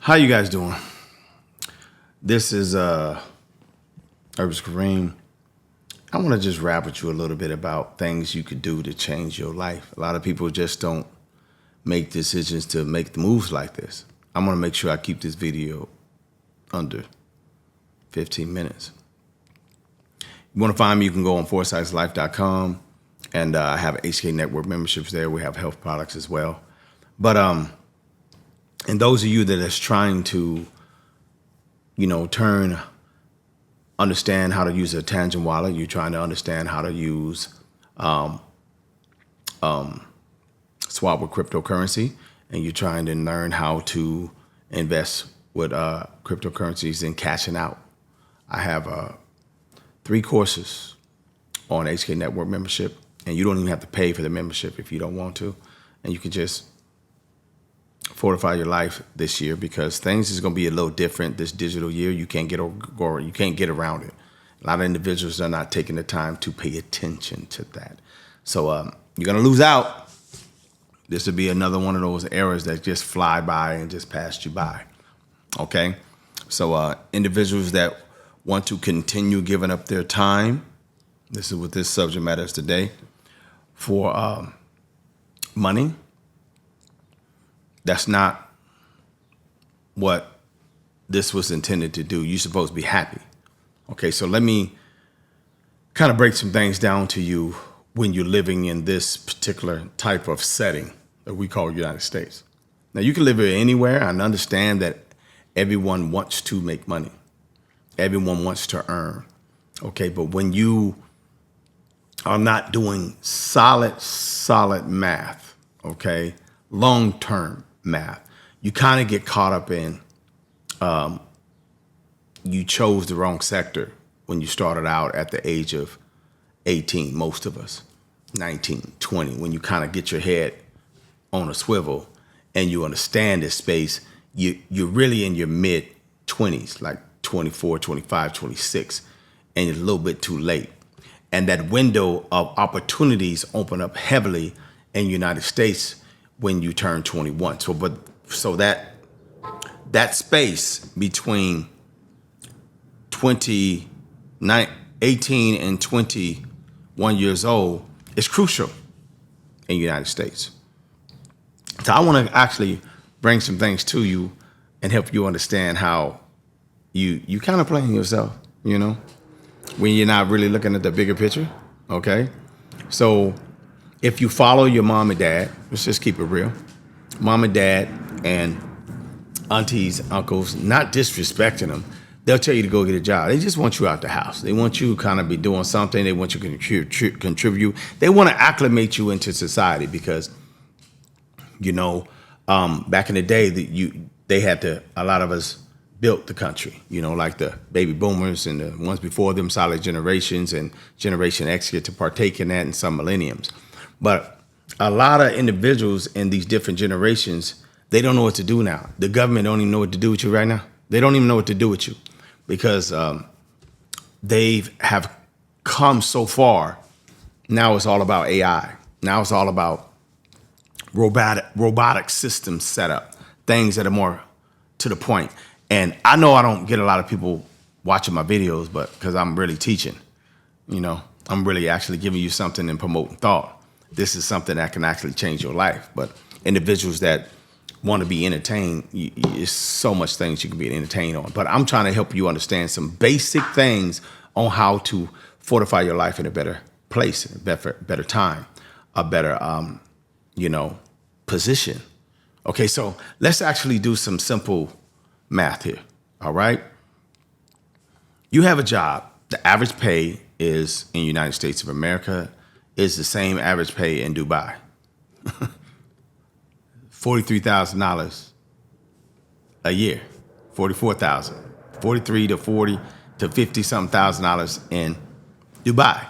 How you guys doing? This is Herbs Kareem. I want to just rap with you a little bit about things you could do to change your life. A lot of people just don't make decisions to make the moves like this. I'm going to make sure I keep this video under 15 minutes. You want to find me, you can go on foresightslife.com, and I have HK Network memberships there. We have health products as well. But and those of you that is trying to, understand how to use a Tangent wallet, you're trying to understand how to use swap with cryptocurrency, and you're trying to learn how to invest with cryptocurrencies and cashing out. I have 3 courses on HK Network membership, and you don't even have to pay for the membership if you don't want to, and you can just fortify your life this year, because things is going to be a little different this digital year. You can't get around it. A lot of individuals are not taking the time to pay attention to that. So you're going to lose out. This will be another one of those eras that just fly by and just passed you by. Okay? So individuals that want to continue giving up their time, this is what this subject matter is today, for money. That's not what this was intended to do. You're supposed to be happy. Okay, so let me kind of break some things down to you when you're living in this particular type of setting that we call United States. Now, you can live here anywhere and understand that everyone wants to make money. Everyone wants to earn. Okay, but when you are not doing solid math, okay, long-term math, you kind of get caught up in you chose the wrong sector when you started out at the age of 18, most of us, 19, 20, when you kind of get your head on a swivel and you understand this space, you're really in your mid-20s, like 24, 25, 26, and it's a little bit too late. And that window of opportunities open up heavily in the United States when you turn 21. So that space between 18 and 21 years old is crucial in the United States. So I want to actually bring some things to you and help you understand how you kind of playing yourself, when you're not really looking at the bigger picture, okay? So if you follow your mom and dad, let's just keep it real, mom and dad and aunties, uncles, not disrespecting them, they'll tell you to go get a job. They just want you out the house. They want you to kind of be doing something. They want you to contribute. They want to acclimate you into society because, back in the day, they had to, a lot of us built the country, like the baby boomers and the ones before them, solid generations, and Generation X get to partake in that, and some millenniums. But a lot of individuals in these different generations, they don't know what to do now. The government don't even know what to do with you right now. They don't even know what to do with you because they have come so far. Now it's all about AI. Now it's all about robotic systems set up, things that are more to the point. And I know I don't get a lot of people watching my videos, but because I'm really teaching, I'm really actually giving you something and promoting thought. This is something that can actually change your life. But individuals that want to be entertained, there's so much things you can be entertained on. But I'm trying to help you understand some basic things on how to fortify your life in a better place, a better time, a better, position. Okay, so let's actually do some simple math here, all right? You have a job. The average pay is in the United States of America is the same average pay in Dubai. $43,000 a year, $44,000, $43 to $40 to $50-something thousand in Dubai.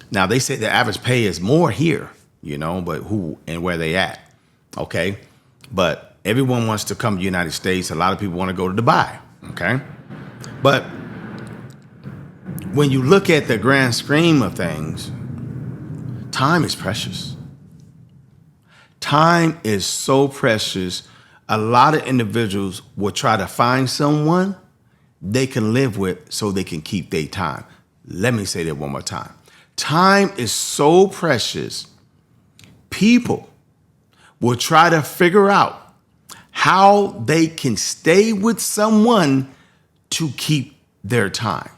Now they say the average pay is more here, but who and where they at, okay? But everyone wants to come to the United States. A lot of people want to go to Dubai, okay? But when you look at the grand scheme of things, time is precious. Time is so precious. a lot of individuals will try to find someone they can live with so they can keep their time. Let me say that one more time. Time is so precious. People will try to figure out how they can stay with someone to keep their time.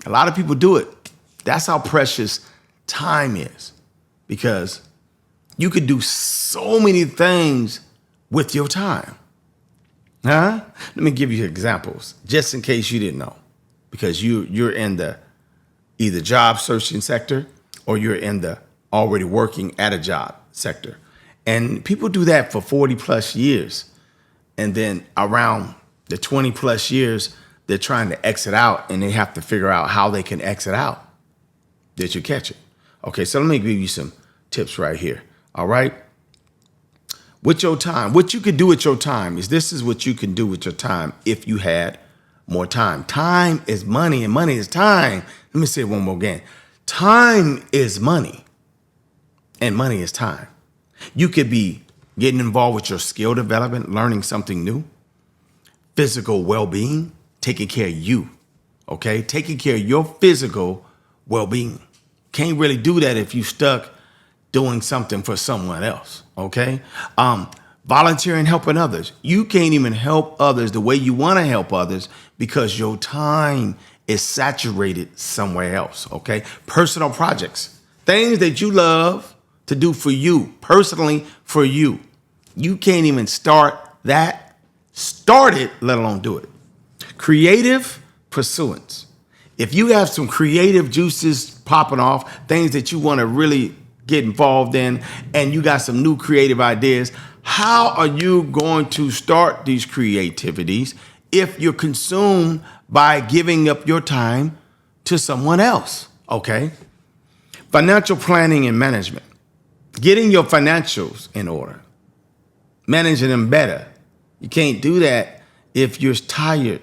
A lot of people do it. That's how precious time is, because you could do so many things with your time. Let me give you examples, just in case you didn't know, because you're in the either job searching sector or you're in the already working at a job sector. And people do that for 40 plus years. And then around the 20 plus years, they're trying to exit out, and they have to figure out how they can exit out. Did you catch it? Okay, so let me give you some tips right here. All right. With your time, what you could do with your time is this is what you can do with your time if you had more time. Time is money and money is time. Let me say it one more again. Time is money and money is time. You could be getting involved with your skill development, learning something new, physical well-being, taking care of you, okay? Taking care of your physical well-being. Can't really do that if you stuck doing something for someone else, okay? Volunteering, helping others. You can't even help others the way you want to help others because your time is saturated somewhere else, okay? Personal projects, things that you love to do for you, personally for you. You can't even start it, let alone do it. Creative pursuits. If you have some creative juices popping off, things that you want to really get involved in, and you got some new creative ideas, how are you going to start these creativities if you're consumed by giving up your time to someone else? Okay. Financial planning and management. Getting your financials in order. Managing them better. You can't do that if you're tired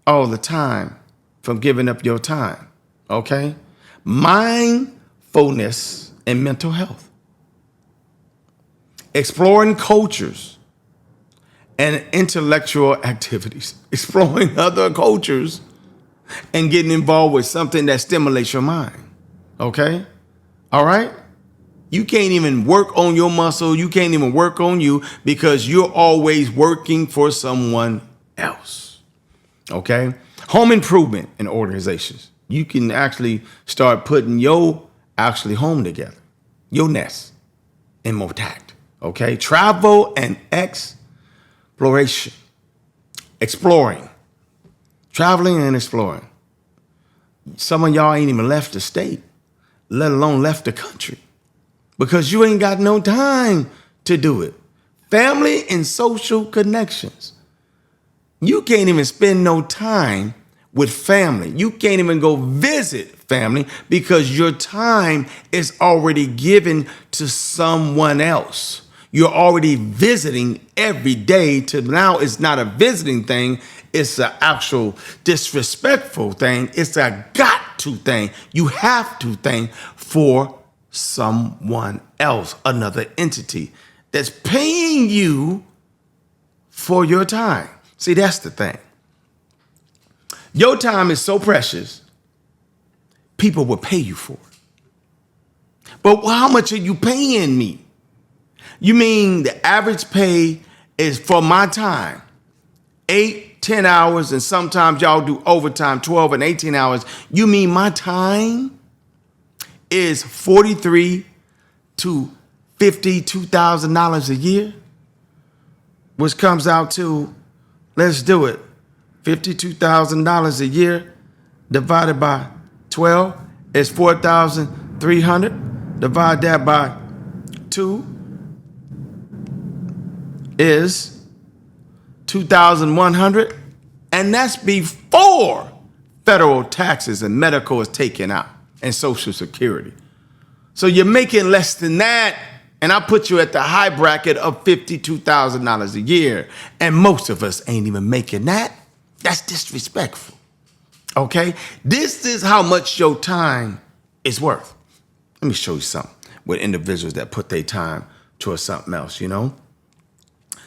all the time from giving up your time. Okay. Mindfulness and mental health. Exploring cultures and intellectual activities. Exploring other cultures and getting involved with something that stimulates your mind. Okay? All right? You can't even work on your muscle. You can't even work on you because you're always working for someone else. Okay? Home improvement in organizations. You can actually start putting your home together, your nest, in more tact. Okay? Travel and exploration. Exploring. Traveling and exploring. Some of y'all ain't even left the state, let alone left the country, because you ain't got no time to do it. Family and social connections. You can't even spend no time with family. You can't even go visit family because your time is already given to someone else. You're already visiting every day to now it's not a visiting thing. It's an actual disrespectful thing. It's a got to thing. You have to thing for someone else, another entity that's paying you for your time. See, that's the thing. Your time is so precious, people will pay you for it. But how much are you paying me? You mean the average pay is for my time, 8, 10 hours, and sometimes y'all do overtime, 12 and 18 hours. You mean my time is $43,000 to $52,000 a year, which comes out to, let's do it, $52,000 a year divided by 12 is 4,300. Divide that by 2 is 2,100, and that's before federal taxes and medical is taken out and Social Security. So you're making less than that, and I put you at the high bracket of $52,000 a year, and most of us ain't even making that. That's disrespectful. Okay? This is how much your time is worth. Let me show you something with individuals that put their time towards something else, you know?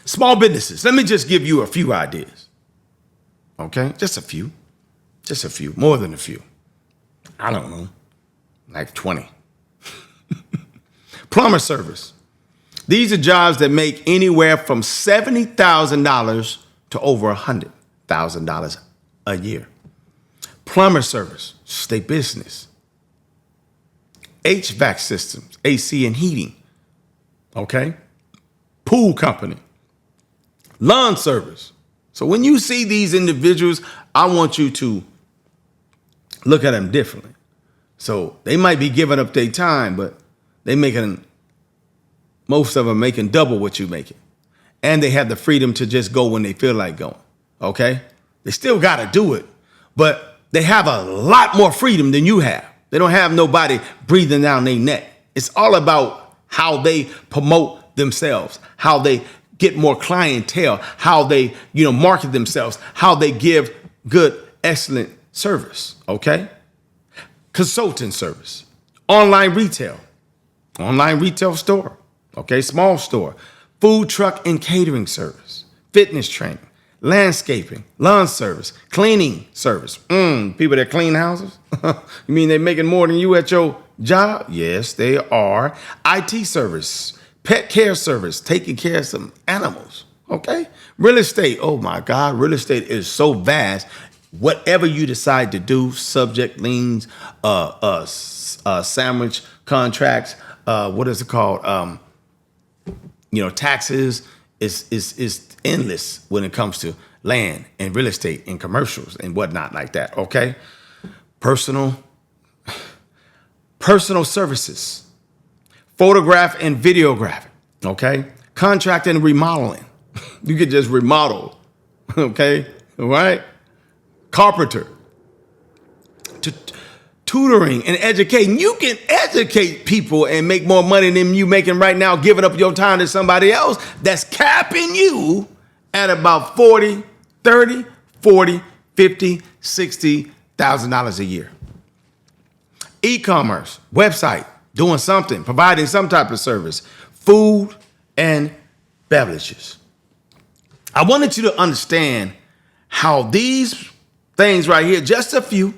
Small businesses. Let me just give you a few ideas. Okay? Just a few. Just a few. More than a few. I don't know. Like 20. Plumber service. These are jobs that make anywhere from $70,000 to over $100,000 a year. Plumber service, state business. HVAC systems, AC and heating. Okay? Pool company. Lawn service. So when you see these individuals, I want you to look at them differently. So they might be giving up their time, but most of them making double what you making. And they have the freedom to just go when they feel like going. Okay? They still got to do it, but they have a lot more freedom than you have. They don't have nobody breathing down their neck. It's all about how they promote themselves, how they get more clientele, how they, market themselves, how they give good, excellent service. Okay? Consulting service, online retail store, okay, small store, food truck and catering service, fitness training, landscaping, lawn service, cleaning service. People that clean houses? You mean they're making more than you at your job? Yes, they are. IT service, pet care service, taking care of some animals, okay? Real estate, oh my God, real estate is so vast. Whatever you decide to do, subject liens, sandwich contracts, what is it called? Taxes is endless when it comes to land and real estate and commercials and whatnot like that. Okay, personal services, photograph and videographic. Okay, contract and remodeling. You could just remodel. Okay, all right. Carpenter, tutoring and educating. You can educate people and make more money than you making right now, giving up your time to somebody else that's capping you at about $40,000, $30,000, $40,000, $50,000, $60,000 a year. E-commerce, website, doing something, providing some type of service, food and beverages. I wanted you to understand how these things right here, just a few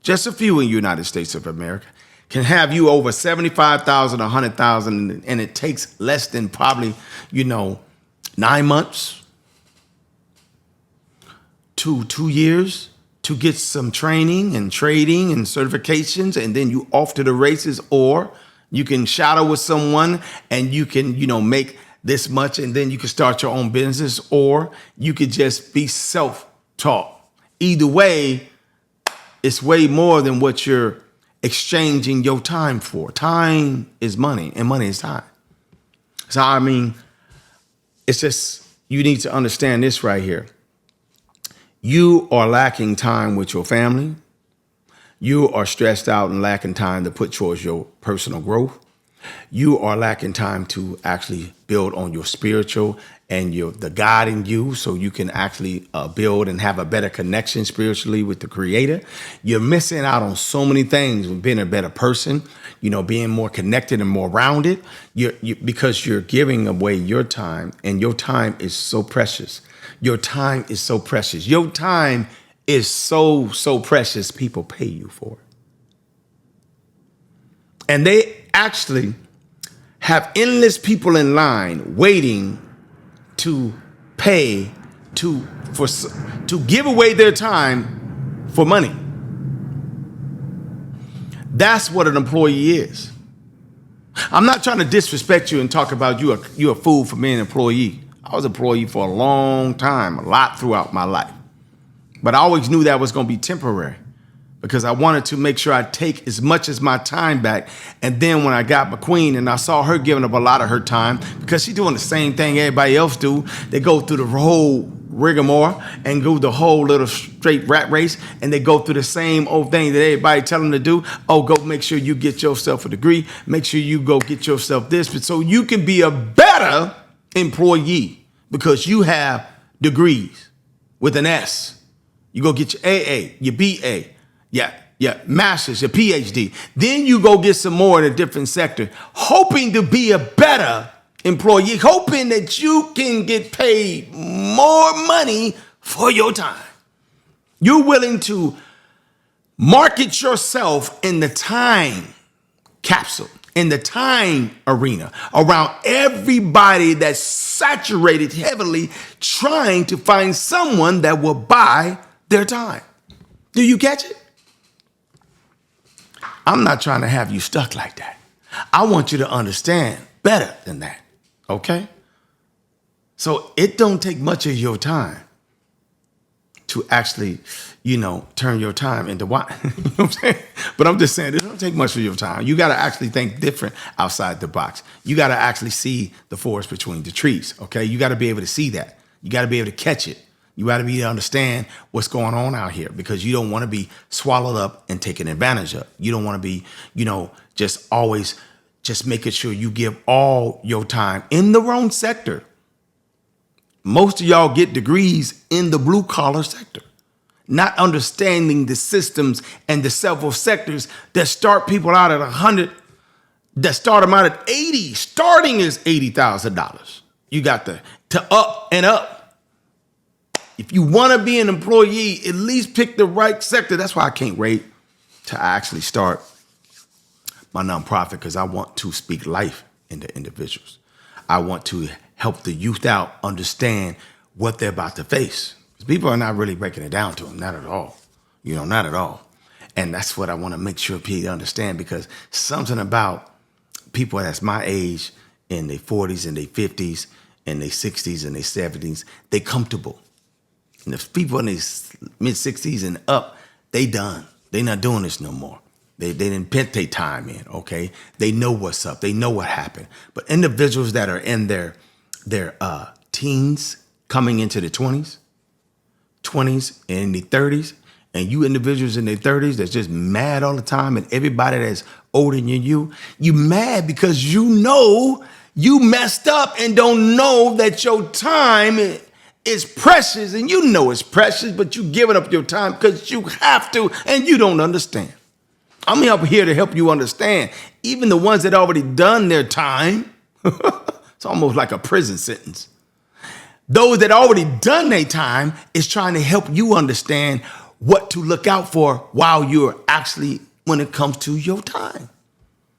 in the United States of America, can have you over 75,000, 100,000, and it takes less than probably, 9 months to 2 years to get some training and trading and certifications, and then you off to the races. Or you can shadow with someone and you can, make this much, and then you can start your own business, or you could just be self-taught. Either way, it's way more than what you're exchanging your time for. Time is money, and money is time. So, it's just, you need to understand this right here. You are lacking time with your family. You are stressed out and lacking time to put towards your personal growth. You are lacking time to actually build on your spiritual and the God in you, so you can actually build and have a better connection spiritually with the Creator. You're missing out on so many things with being a better person, being more connected and more rounded, because you're giving away your time, and your time is so precious. Your time is so precious. Your time is so, so precious. People pay you for it. And they actually have endless people in line waiting to pay to give away their time for money. That's what an employee is. I'm not trying to disrespect you and talk about you're a fool for being an employee. I was an employee for a long time, a lot throughout my life. But I always knew that was going to be temporary, because I wanted to make sure I take as much as my time back. And then when I got my queen and I saw her giving up a lot of her time, because she's doing the same thing everybody else do, they go through the whole rigmarole and go the whole little straight rat race, and they go through the same old thing that everybody tell them to do. Oh, go make sure you get yourself a degree. Make sure you go get yourself this, but so you can be a better employee, because you have degrees with an S. You go get your AA, your BA, yeah, master's, your PhD. Then you go get some more in a different sector, hoping to be a better employee, hoping that you can get paid more money for your time. You're willing to market yourself in the time capsule, in the time arena, around everybody that's saturated heavily trying to find someone that will buy their time. Do you catch it? I'm not trying to have you stuck like that. I want you to understand better than that, okay? So it don't take much of your time to actually, turn your time into what? You know what I'm saying? But I'm just saying, it don't take much of your time. You got to actually think different outside the box. You got to actually see the forest between the trees, okay? You got to be able to see that. You got to be able to catch it. You got to be able to understand what's going on out here, because you don't want to be swallowed up and taken advantage of. You don't want to be, just always just making sure you give all your time in the wrong sector. Most of y'all get degrees in the blue collar sector, not understanding the systems and the several sectors that start people out at 100, that start them out at 80. Starting is $80,000. You got to up and up. If you want to be an employee, at least pick the right sector. That's why I can't wait to actually start my nonprofit, because I want to speak life into individuals. I want to help the youth out understand what they're about to face. People are not really breaking it down to them, not at all. Not at all. And that's what I want to make sure people understand, because something about people that's my age, in their 40s and their 50s and their 60s and their 70s, they comfortable. And if people in their mid-60s and up, they done. They not doing this no more. They didn't put their time in, okay? They know what's up. They know what happened. But individuals that are in their teens coming into the 20s and the 30s, and you individuals in their 30s that's just mad all the time, and everybody that's older than you mad because you know you messed up and don't know that your time is precious, and you know it's precious, but you giving up your time because you have to, and you don't understand. I'm here to help you understand. Even the ones that already done their time, it's almost like a prison sentence. Those that already done their time is trying to help you understand what to look out for while you're actually, when it comes to your time.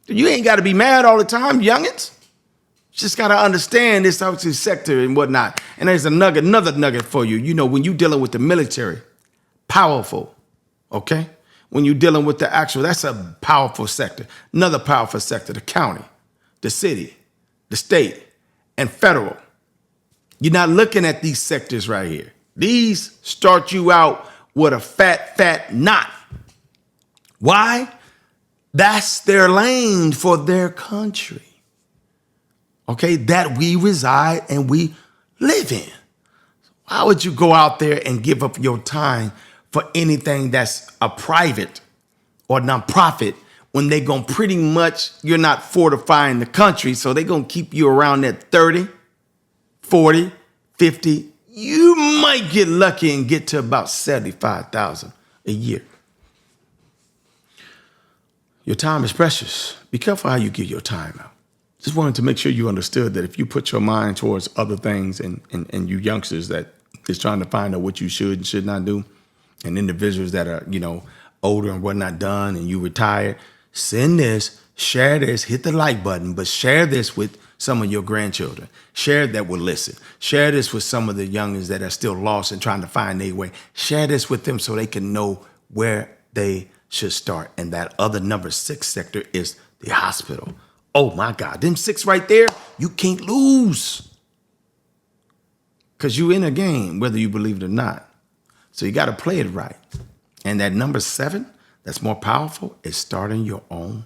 You ain't got to be mad all the time, youngins. You just got to understand this sector and whatnot. And there's another nugget for you. When you're dealing with the military, powerful, okay? When you're dealing with the actual, that's a powerful sector. Another powerful sector, the county, the city, the state, and federal. You're not looking at these sectors right here. These start you out with a fat knot. Why? That's their lane for their country. Okay, that we reside and we live in. Why would you go out there and give up your time for anything that's a private or nonprofit when they're going to pretty much, you're not fortifying the country, so they're going to keep you around that 30, 40, 50. You might get lucky and get to about 75,000 a year. Your time is precious. Be careful how you give your time out. Just wanted to make sure you understood that if you put your mind towards other things, and you youngsters that is trying to find out what you should and should not do, and individuals that are, older and whatnot done, and you retired, send this, share this, hit the like button, but share this with some of your grandchildren. Share that will listen. Share this with some of the youngins that are still lost and trying to find their way. Share this with them so they can know where they should start. And that other number 6 sector is the hospital. Oh my God, them 6 right there, you can't lose. Because you in a game, whether you believe it or not. So you got to play it right. And that number 7, that's more powerful, is starting your own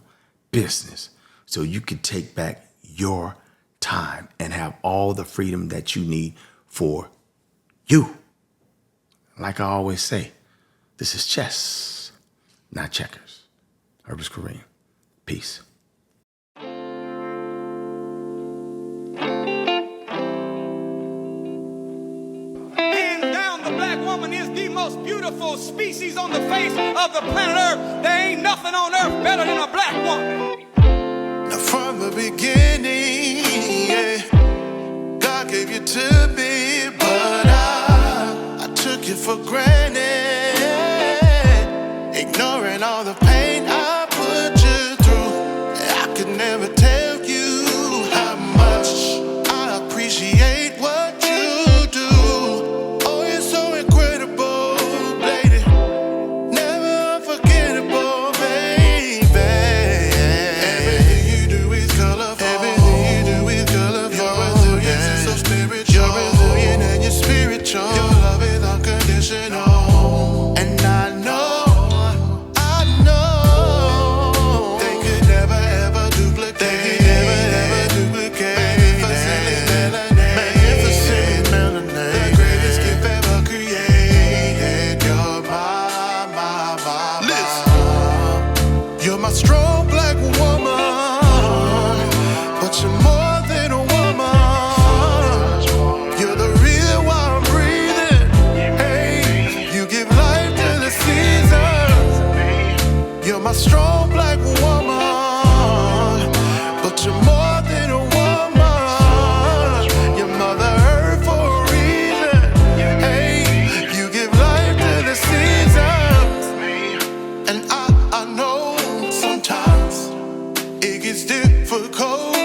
business. So you can take back your time and have all the freedom that you need for you. Like I always say, this is chess, not checkers. Herbert Kareem. Peace. Is the most beautiful species on the face of the planet Earth. There ain't nothing on earth better than a black woman. from the beginning. Yeah. God gave you to me, but I took it for granted, ignoring all the pain I put you through. I could never tell you how much I appreciate what you do. Oh, you're so incredible, lady. Never unforgettable, baby. Everything you do is colorful. Everything you do is colorful. Your resilience is so spiritual. You're resilient and you're spiritual. Your love is unconditional. And I know they could never ever duplicate. They could never ever duplicate. Magnificent melanin. The greatest gift ever created. You're my. Listen. You're my strong black woman, but you're more than a woman. You're the reason why I'm breathing. Hey, you give life to the seasons. You're my strong black woman, but you're more than a woman. You're Mother Earth for a reason. Hey, you give life to the seasons. And I know sometimes it gets difficult.